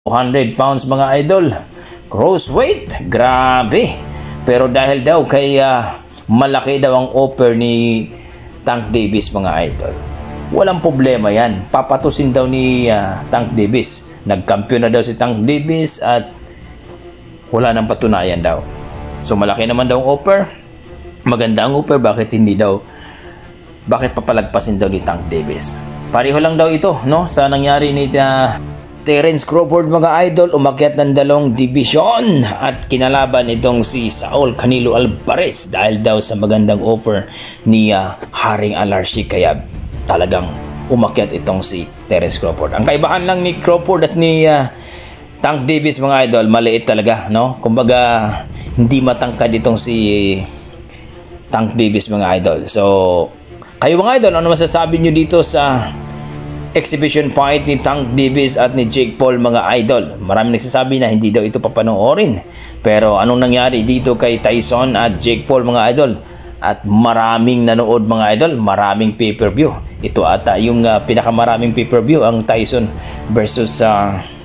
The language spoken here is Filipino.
200 pounds mga idol. Gross weight, grabe. Pero dahil daw kay malaki daw ang offer ni Tank Davis mga idol, walang problema yan. Papatusin daw ni Tank Davis. Nagkampiyon na daw si Tank Davis at wala nang patunayan daw. So malaki naman daw ang offer. Maganda ang offer, bakit papalagpasin daw ni Tank Davis? Pareho lang daw ito, no? Sa nangyari ni Terence Crawford mga idol, umakyat ng 2 division at kinalaban itong si Saul Canelo Alvarez dahil daw sa magandang offer ni Haring Alarci, kaya talagang umakyat itong si Terence Crawford. Ang kaibahan lang ni Crawford at ni Tank Davis mga idol, maliit talaga, no? Kumbaga hindi matangkad itong si Tank Davis mga idol. So kayo mga idol, ano masasabi nyo dito sa exhibition fight ni Tank Davis at ni Jake Paul mga idol? Maraming nagsasabi na hindi daw ito papanoorin. Pero anong nangyari dito kay Tyson at Jake Paul mga idol? At maraming nanood mga idol, maraming pay-per-view. Ito ata yung pinakamaraming pay-per-view, ang Tyson versus